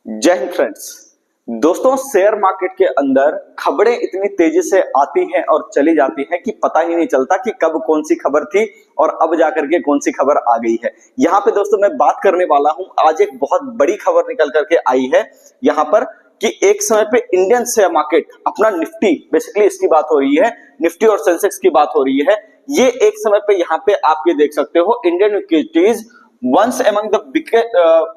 जय हिंद फ्रेंड्स। दोस्तों, share market के अंदर खबरें इतनी तेजी से आती हैं और चली जाती हैं कि पता ही नहीं चलता कि कब कौन सी खबर थी और अब जाकर के कौन सी खबर आ गई है। यहाँ पे दोस्तों मैं बात करने वाला हूं, आज एक बहुत बड़ी खबर निकल करके आई है यहाँ पर कि एक समय पे इंडियन शेयर मार्केट अपना निफ्टी, बेसिकली इसकी बात हो रही है, निफ्टी और सेंसेक्स की बात हो रही है। ये एक समय पे यहाँ पे आप ये देख सकते हो, Indian equities once among the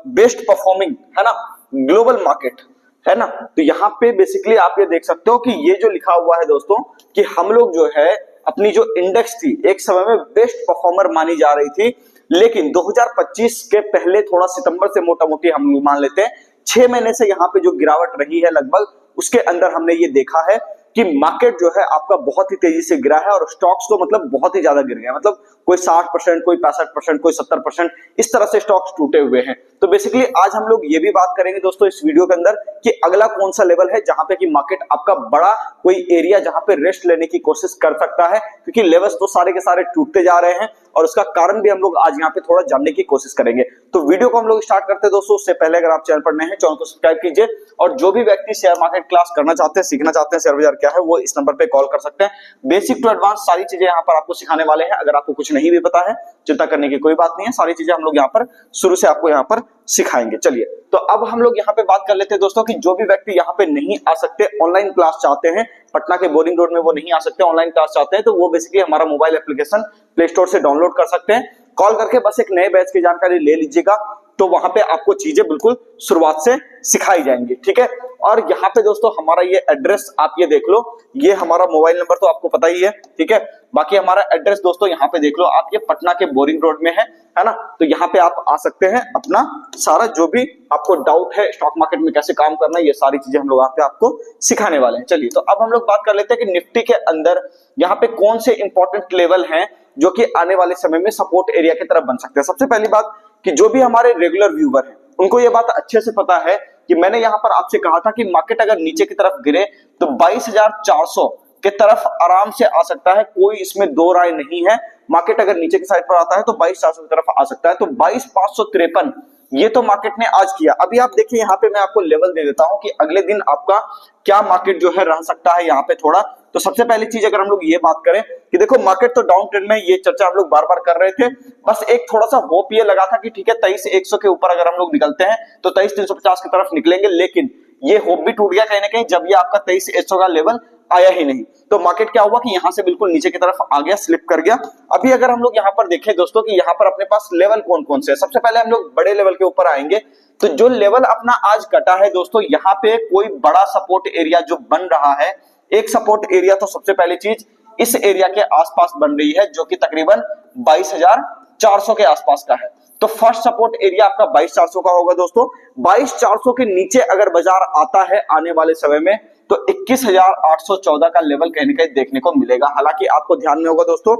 best performing, है ना, ग्लोबल मार्केट, है ना। तो यहाँ पे बेसिकली आप ये देख सकते हो कि ये जो लिखा हुआ है दोस्तों कि हम लोग जो है अपनी जो इंडेक्स थी एक समय में बेस्ट परफॉर्मर मानी जा रही थी, लेकिन 2025 के पहले थोड़ा सितंबर से मोटा मोटी हम लोग मान लेते हैं 6 महीने से यहाँ पे जो गिरावट रही है लगभग, उसके अंदर हमने ये देखा है कि मार्केट जो है आपका बहुत ही तेजी से गिरा है और स्टॉक्स तो मतलब बहुत ही ज्यादा गिर गए, मतलब कोई 60%, कोई 65%, कोई 70%, इस तरह से स्टॉक्स टूटे हुए हैं। तो बेसिकली आज हम लोग ये भी बात करेंगे दोस्तों इस वीडियो के अंदर कि अगला कौन सा लेवल है जहां पे कि मार्केट आपका बड़ा कोई एरिया जहां पे रेस्ट लेने की कोशिश कर सकता है, क्योंकि लेवल्स तो सारे के सारे टूटते जा रहे हैं और उसका कारण भी हम लोग आज यहाँ पे थोड़ा जानने की कोशिश करेंगे। तो वीडियो को हम लोग स्टार्ट करते हैं दोस्तों। उससे पहले अगर आप चैनल पर नए हैं, चैनल को सब्सक्राइब कीजिए और जो भी व्यक्ति शेयर मार्केट क्लास करना चाहते हैं, सीखना चाहते हैं शेयर बाजार क्या है, वो इस नंबर पे कॉल कर सकते हैं। बेसिक टू एडवांस सारी चीजें यहाँ पर आपको सिखाने वाले हैं। अगर आपको कुछ नहीं भी पता है, चिंता करने की कोई बात नहीं है, सारी चीजें हम लोग यहाँ पर शुरू से आपको यहाँ पर सिखाएंगे। चलिए, तो अब हम लोग यहाँ पे बात कर लेते हैं दोस्तों कि जो भी व्यक्ति यहाँ पे नहीं आ सकते, ऑनलाइन क्लास चाहते हैं, पटना के बोरिंग रोड में वो नहीं आ सकते, ऑनलाइन क्लास चाहते हैं, तो वो बेसिकली हमारा मोबाइल एप्लीकेशन प्ले स्टोर से डाउनलोड कर सकते हैं। कॉल करके बस एक नए बैच की जानकारी ले लीजिएगा, तो वहां पे आपको चीजें बिल्कुल शुरुआत से सिखाई जाएंगी, ठीक है। और यहाँ पे दोस्तों हमारा ये एड्रेस आप ये देख लो, ये हमारा मोबाइल नंबर तो आपको पता ही है, ठीक है। बाकी हमारा एड्रेस दोस्तों यहाँ पे देख लो आप, ये पटना के बोरिंग रोड में है ना। तो यहाँ पे आप आ सकते हैं, अपना सारा जो भी आपको डाउट है स्टॉक मार्केट में कैसे काम करना है, ये सारी चीजें हम लोग यहाँ पे आपको सिखाने वाले हैं। चलिए, तो अब हम लोग बात कर लेते हैं कि निफ्टी के अंदर यहाँ पे कौन से इंपॉर्टेंट लेवल हैं जो कि आने वाले समय में सपोर्ट एरिया की तरफ बन सकते हैं। सबसे पहली बात कि जो भी हमारे रेगुलर व्यूवर हैं उनको ये बात अच्छे से पता है कि मैंने यहाँ पर आपसे कहा था कि मार्केट अगर नीचे की तरफ गिरे तो 22,400 के तरफ आराम से आ सकता है, कोई इसमें दो राय नहीं है। मार्केट अगर नीचे की साइड पर आता है तो 22,400 की तरफ आ सकता है, तो 22,553 ये तो मार्केट ने आज किया। अभी आप देखिए यहाँ पे मैं आपको लेवल दे देता हूं कि अगले दिन आपका क्या मार्केट जो है रह सकता है यहाँ पे थोड़ा। तो सबसे पहली चीज अगर हम लोग ये बात करें कि देखो मार्केट तो डाउन ट्रेंड में, ये चर्चा हम लोग बार बार कर रहे थे, बस एक थोड़ा सा होप ये लगा था कि ठीक है 23,100 के ऊपर अगर हम लोग निकलते हैं तो 23,350 की तरफ निकलेंगे, लेकिन ये होप भी टूट गया कहीं ना कहीं जब ये आपका 23,100 का लेवल आया ही नहीं। तो मार्केट क्या हुआ कि यहां से बिल्कुल नीचे की तरफ आ गया, स्लिप कर गया। अभी अगर हम लोग यहां पर देखें दोस्तों कि यहां पर अपने पास लेवल कौन कौन से है, सबसे पहले हम लोग बड़े लेवल के ऊपर आएंगे। तो जो लेवल अपना आज कटा है दोस्तों, यहाँ पे कोई बड़ा सपोर्ट एरिया जो बन रहा है, एक सपोर्ट एरिया तो सबसे पहली चीज इस एरिया के आसपास बन रही है जो कि तकरीबन 22,400 के आसपास का है। तो फर्स्ट सपोर्ट एरिया आपका 22,400 का होगा दोस्तों। 22,400 के नीचे अगर बाजार आता है आने वाले समय में तो 21,814 का लेवल कहीं ना कहीं देखने को मिलेगा। हालांकि आपको ध्यान में होगा दोस्तों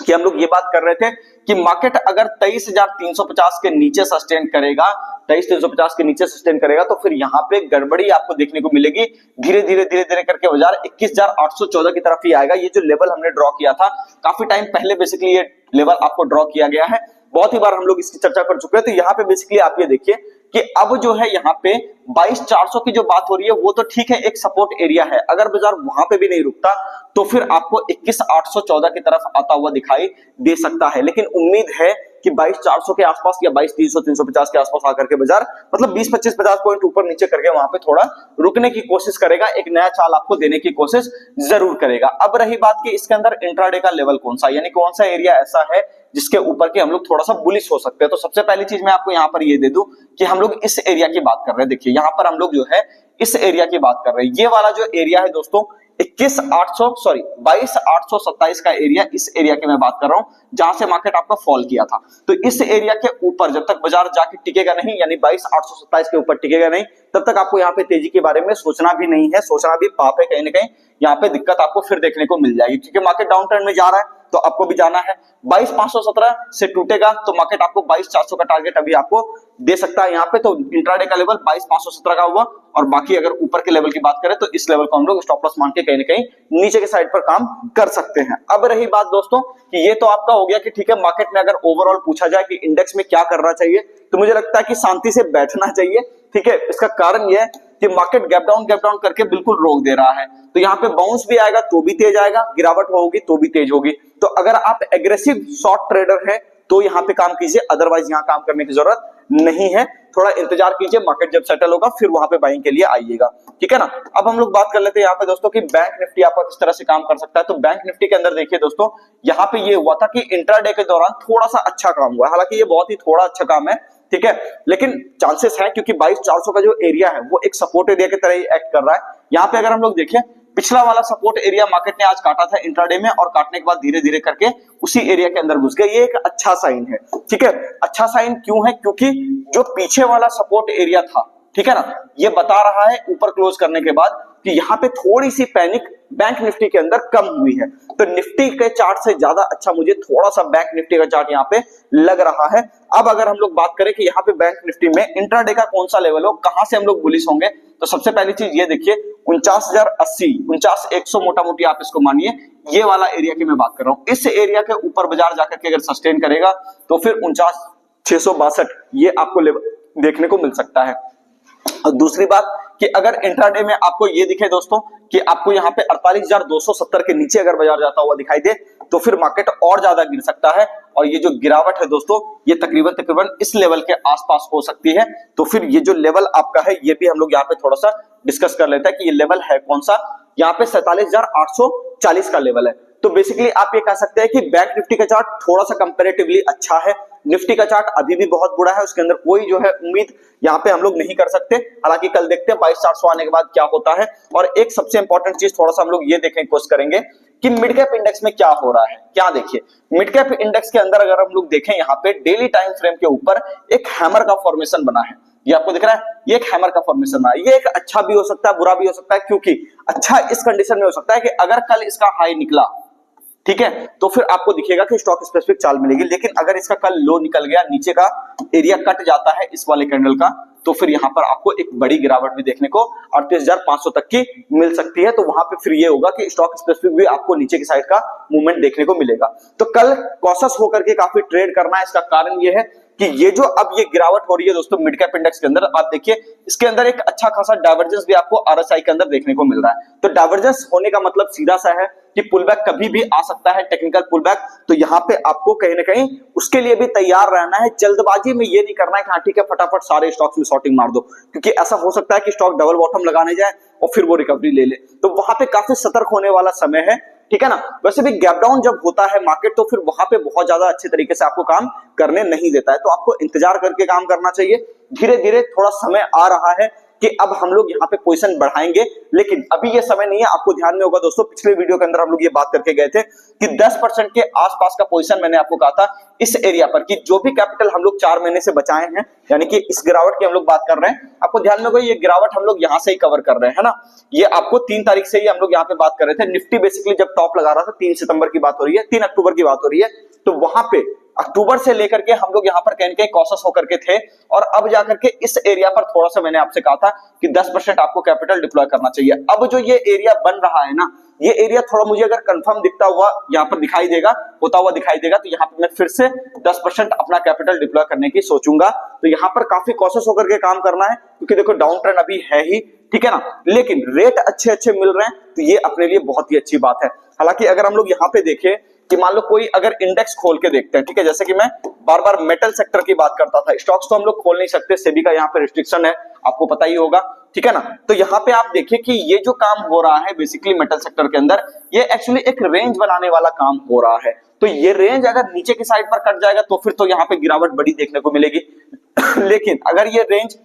कि हम लोग ये बात कर रहे थे कि मार्केट अगर 23,350 के नीचे सस्टेन करेगा, 23,350 के नीचे सस्टेन करेगा तो फिर यहाँ पे गड़बड़ी आपको देखने को मिलेगी। धीरे धीरे करके बाजार 21,814 की तरफ ही आएगा। ये जो लेवल हमने ड्रॉ किया था काफी टाइम पहले, बेसिकली ये लेवल आपको ड्रॉ किया गया है, बहुत ही बार हम लोग इसकी चर्चा कर चुके हैं। तो यहाँ पे बेसिकली आप ये देखिए कि अब जो है यहाँ पे 22,400 की जो बात हो रही है वो तो ठीक है, एक सपोर्ट एरिया है। अगर बाजार वहां पे भी नहीं रुकता तो फिर आपको 21,814 की तरफ आता हुआ दिखाई दे सकता है, लेकिन उम्मीद है कि 22,400 के आसपास या 22,300 350 के आसपास आकर के बाजार मतलब 20-25-50 पॉइंट ऊपर नीचे करके वहां पे थोड़ा रुकने की कोशिश करेगा, एक नया चाल आपको देने की कोशिश जरूर करेगा। अब रही बात कि इसके अंदर इंट्राडे का लेवल कौन सा, यानी कौन सा एरिया ऐसा है जिसके ऊपर के हम लोग थोड़ा सा बुलिश हो सकते हैं। तो सबसे पहली चीज मैं आपको यहाँ पर ये दे दूं कि हम लोग इस एरिया की बात कर रहे हैं। देखिए यहाँ पर हम लोग जो है इस एरिया की बात कर रहे हैं, ये वाला जो एरिया है दोस्तों 22,827 का एरिया, इस एरिया की मैं बात कर रहा हूं जहां से मार्केट आपका फॉल किया था। तो इस एरिया के ऊपर जब तक बाजार जाके टिकेगा नहीं, यानी 22,827 के ऊपर टिकेगा नहीं, तब तक आपको यहाँ पे तेजी के बारे में सोचना भी नहीं है, सोचना भी पाप है। कहीं ना कहीं यहाँ पे दिक्कत आपको फिर देखने को मिल जाएगी, क्योंकि मार्केट डाउन ट्रेंड में जा रहा है। तो तो आपको भी जाना है। 22,517 से टूटेगा तो मार्केट आपको 22,400 का टारगेट अभी आपको दे सकता है यहाँ पे। तो इंट्राडे का लेवल 22,517 का हुआ, और बाकी अगर ऊपर के लेवल की बात करें तो इस लेवल को हम लोग स्टॉप लॉस मान के कहीं ना कहीं नीचे के साइड पर काम कर सकते हैं। अब रही बात दोस्तों कि ये तो आपका हो गया कि ठीक है, मार्केट में अगर ओवरऑल पूछा जाए कि इंडेक्स में क्या करना चाहिए, तो मुझे लगता है कि शांति से बैठना चाहिए। ठीक है, इसका कारण यह है कि मार्केट गैप डाउन करके बिल्कुल रोक दे रहा है। तो यहाँ पे बाउंस भी आएगा तो भी तेज आएगा, गिरावट होगी तो भी तेज होगी। तो अगर आप एग्रेसिव शॉर्ट ट्रेडर है तो यहाँ पे काम कीजिए, अदरवाइज यहाँ काम करने की जरूरत नहीं है। थोड़ा इंतजार कीजिए, मार्केट जब सेटल होगा फिर वहां पे बाइंग के लिए आइएगा। ठीक है ना। अब हम लोग बात कर लेते हैं यहाँ पे दोस्तों कि बैंक निफ्टी आपका किस तरह से काम कर सकता है। तो बैंक निफ्टी के अंदर देखिए दोस्तों, यहाँ पे ये हुआ था कि इंट्राडे के दौरान थोड़ा सा अच्छा काम हुआ, हालांकि ये बहुत ही थोड़ा अच्छा काम है। ठीक है, लेकिन चांसेस है क्योंकि 22,400 का जो एरिया है वो एक सपोर्ट एरिया की तरह ही एक्ट कर रहा है। यहाँ पे अगर हम लोग देखें, पिछला वाला सपोर्ट एरिया मार्केट ने आज काटा था इंट्राडे में, और काटने के बाद धीरे धीरे करके उसी एरिया के अंदर घुस गया। ये एक अच्छा साइन है। ठीक है, अच्छा साइन क्यों है? क्योंकि जो पीछे वाला सपोर्ट एरिया था, ठीक है ना, ये बता रहा है ऊपर क्लोज करने के बाद कि यहाँ पे थोड़ी सी पैनिक बैंक निफ्टी के अंदर कम हुई है। तो निफ्टी के चार्ट से ज्यादा अच्छा मुझे थोड़ा सा बैंक निफ्टी का चार्ट यहाँ पे लग रहा है। अब अगर हम लोग बात करें कि यहाँ पे बैंक निफ्टी में इंट्राडे का कौन सा लेवल हो, कहां से हम लोग बुलिश होंगे, तो सबसे पहली चीज ये देखिए 49,080, 49,100 मोटा मोटी आप इसको मानिए, ये वाला एरिया की मैं बात कर रहा हूं। इस एरिया के ऊपर बाजार जाकर के अगर सस्टेन करेगा तो फिर 49,662 ये आपको देखने को मिल सकता है। और दूसरी बात कि अगर इंट्राडे में आपको ये दिखे दोस्तों कि आपको यहाँ पे 48,270 के नीचे अगर बाजार जाता हुआ दिखाई दे तो फिर मार्केट और ज्यादा गिर सकता है। और ये जो गिरावट है दोस्तों, ये तकरीबन इस लेवल के आसपास हो सकती है। तो फिर ये जो लेवल आपका है ये भी हम लोग यहाँ पे थोड़ा सा डिस्कस कर लेते हैं कि ये लेवल है कौन सा। यहाँ पे 47,840 का लेवल है। तो बेसिकली आप ये कह सकते हैं कि बैंक निफ्टी का चार्ट थोड़ा सा कंपैरेटिवली अच्छा है, निफ्टी का चार्ट अभी भी बहुत बुरा है, उसके अंदर कोई जो है उम्मीद यहाँ पे हम लोग नहीं कर सकते। हालांकि कल देखते हैं 22,400 आने के बाद क्या होता है। और एक सबसे इंपॉर्टेंट चीज थोड़ा सा हम लोग ये देखने की कोशिश करेंगे कि मिड कैप इंडेक्स में क्या हो रहा है। क्या देखिए, मिड कैप इंडेक्स के अंदर अगर हम लोग देखें, यहाँ पे डेली टाइम फ्रेम के ऊपर एक हैमर का फॉर्मेशन बना है। ये आपको दिख रहा है, ये एक हैमर का फॉर्मेशन बना है। ये एक अच्छा भी हो सकता है, बुरा भी हो सकता है, क्योंकि अच्छा इस कंडीशन में हो सकता है कि अगर कल इसका हाई निकला, ठीक है, तो फिर आपको दिखेगा कि स्टॉक स्पेसिफिक चाल मिलेगी। लेकिन अगर इसका कल लो निकल गया, नीचे का एरिया कट जाता है इस वाले कैंडल का, तो फिर यहां पर आपको एक बड़ी गिरावट भी देखने को 38,500 तक की मिल सकती है। तो वहां पे फिर ये होगा कि स्टॉक स्पेसिफिक भी आपको नीचे की साइड का मूवमेंट देखने को मिलेगा। तो कल कॉशियस होकर के काफी ट्रेड करना है। इसका कारण ये है कि ये जो अब ये गिरावट हो रही है दोस्तों मिड कैप इंडेक्स के अंदर, आप देखिए इसके अंदर एक अच्छा खासा डाइवर्जेंस भी आपको आरएसआई के अंदर देखने को मिल रहा है। तो डाइवर्जेंस होने का मतलब सीधा सा है कि पुलबैक कभी भी आ सकता है, टेक्निकल पुलबैक। तो यहाँ पे आपको कहीं ना कहीं उसके लिए भी तैयार रहना है। जल्दबाजी में ये नहीं करना है कि हाँ ठीक है फटाफट सारे स्टॉक्स में शॉर्टिंग मार दो, क्योंकि ऐसा हो सकता है कि स्टॉक डबल बॉटम लगाने जाए और फिर वो रिकवरी ले ले। तो वहां पे काफी सतर्क होने वाला समय है। ठीक है ना। वैसे भी गैप डाउन जब होता है मार्केट, तो फिर वहां पे बहुत ज्यादा अच्छे तरीके से आपको काम करने नहीं देता है। तो आपको इंतजार करके काम करना चाहिए। धीरे धीरे थोड़ा समय आ रहा है कि अब हम लोग यहाँ पे पोजीशन बढ़ाएंगे, लेकिन अभी ये समय नहीं है। आपको ध्यान में होगा दोस्तों, पिछले वीडियो के अंदर हम लोग ये बात करके गए थे कि 10% के आसपास का पोजीशन मैंने आपको कहा था इस एरिया पर, कि जो भी कैपिटल हम लोग 4 महीने से बचाए हैं, यानी कि इस गिरावट की हम लोग बात कर रहे हैं। आपको ध्यान में होगा ये गिरावट हम लोग यहाँ से ही कवर कर रहे हैं ना। ये आपको 3 तारीख से ही हम लोग यहाँ पे बात कर रहे थे। निफ्टी बेसिकली जब टॉप लगा रहा था 3 सितंबर की बात हो रही है, 3 अक्टूबर की बात हो रही है, तो वहां पे अक्टूबर से लेकर के हम लोग यहाँ पर कहीं कहीं कॉशियस होकर के थे। और अब जाकर के इस एरिया पर थोड़ा सा मैंने आपसे कहा था कि 10% आपको कैपिटल डिप्लॉय करना चाहिए। अब जो ये एरिया बन रहा है ना, ये एरिया थोड़ा मुझे अगर कंफर्म दिखता हुआ यहाँ पर दिखाई देगा, होता हुआ दिखाई देगा, तो यहाँ पे मैं फिर से 10% अपना कैपिटल डिप्लॉय करने की सोचूंगा। तो यहाँ पर काफी कॉशियस होकर के काम करना है, क्योंकि देखो डाउन ट्रेंड अभी है ही, ठीक है ना, लेकिन रेट अच्छे अच्छे मिल रहे हैं, तो ये अपने लिए बहुत ही अच्छी बात है। हालांकि अगर हम लोग यहाँ पे देखें कि मान लो कोई अगर इंडेक्स खोल के देखते हैं, ठीक है, जैसे कि मैं बार बार मेटल सेक्टर की बात करता था, स्टॉक्स तो हम लोग खोल नहीं सकते, सेबी का यहाँ पे रिस्ट्रिक्शन है, आपको पता ही होगा, ठीक है ना। तो यहाँ पे आप देखिए कि ये जो काम हो रहा है बेसिकली मेटल सेक्टर के अंदर, ये एक्चुअली एक रेंज बनाने वाला काम हो रहा है। तो ये रेंज अगर नीचे की साइड पर कट जाएगा तो फिर तो यहाँ पे गिरावट बड़ी देखने को मिलेगी लेकिन अगर ये रेंज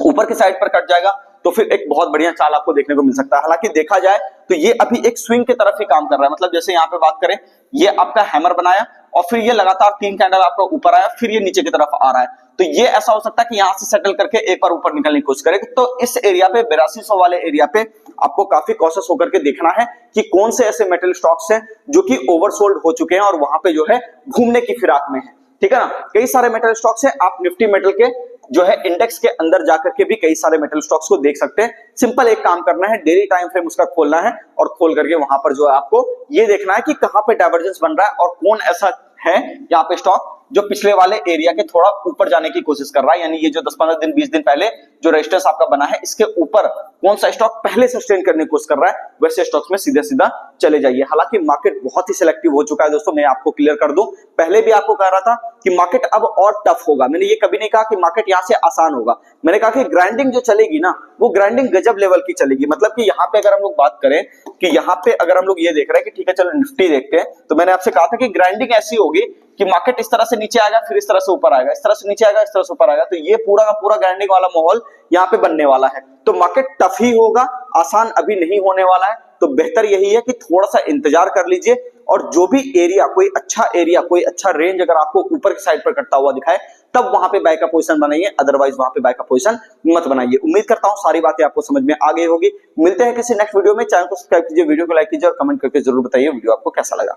ऊपर की साइड पर कट जाएगा तो फिर एक बहुत बढ़िया चाल आपको देखने को मिल सकता है। हालांकि देखा जाए तो ये अभी एक स्विंग की तरफ ही काम कर रहा है। मतलब जैसे यहाँ पे बात करें, ये आपका हैमर बनाया और फिर ये लगातार 3 कैंडल आपका ऊपर आया, फिर ये नीचे की तरफ आ रहा है। तो ये ऐसा हो सकता है कि यहां से सेटल करके एक बार ऊपर निकलने की कोशिश करे। तो इस एरिया पे 8200 वाले एरिया पे आपको काफी कॉशियस होकर के देखना है कि कौन से ऐसे मेटल स्टॉक्स हैं जो कि ओवरसोल्ड हो चुके हैं और वहां पे जो है घूमने की फिराक में है, ठीक है ना। कई सारे मेटल स्टॉक्स हैं, आप निफ्टी मेटल के जो है इंडेक्स के अंदर जाकर के भी कई सारे मेटल स्टॉक्स को देख सकते हैं। सिंपल एक काम करना है, डेली टाइम फ्रेम उसका खोलना है और खोल करके वहां पर जो है आपको ये देखना है कि कहां पे डाइवर्जेंस बन रहा है और कौन ऐसा है यहाँ पे स्टॉक जो पिछले वाले एरिया के थोड़ा ऊपर जाने की कोशिश कर रहा है। यानी ये जो 10-15 दिन 20 दिन पहले जो रेजिस्टेंस आपका बना है, इसके ऊपर कौन सा स्टॉक पहले सस्टेन करने की कोशिश कर रहा है, वैसे स्टॉक्स में सीधा सीधा चले जाइए। हालांकि मार्केट बहुत ही सिलेक्टिव हो चुका है दोस्तों, मैं आपको क्लियर कर दूं, पहले भी आपको कह रहा था कि मार्केट अब और टफ होगा। मैंने ये कभी नहीं कहा कि मार्केट यहां से आसान होगा, मैंने कहा कि ग्राइंडिंग जो चलेगी ना वो ग्राइंडिंग गजब लेवल की चलेगी। मतलब कि यहाँ पे अगर हम लोग बात करें कि यहाँ पे अगर हम लोग ये देख रहे हैं कि ठीक है चलो निफ्टी देखते हैं, तो मैंने आपसे कहा था कि ग्राइंडिंग ऐसी होगी कि मार्केट इस तरह से नीचे आएगा, फिर इस तरह से ऊपर आएगा, इस तरह से नीचे आएगा, इस तरह से ऊपर आएगा। तो ये पूरा का पूरा ग्राइंडिंग वाला माहौल यहाँ पे बनने वाला है। तो मार्केट टफ ही होगा, आसान अभी नहीं होने वाला है। तो बेहतर यही है कि थोड़ा सा इंतजार कर लीजिए और जो भी एरिया, कोई अच्छा रेंज अगर आपको ऊपर की साइड पर कटता हुआ दिखाए तब वहां पे बाय का पोजीशन बनाइए, अदरवाइज वहां पे बाय का पोजीशन मत बनाइए। उम्मीद करता हूं सारी बातें आपको समझ में आ गई होगी। मिलते हैं किसी नेक्स्ट वीडियो में, चैनल को सब्सक्राइब कीजिए, वीडियो को लाइक कीजिए और कमेंट करके जरूर बताइए वीडियो आपको कैसा लगा।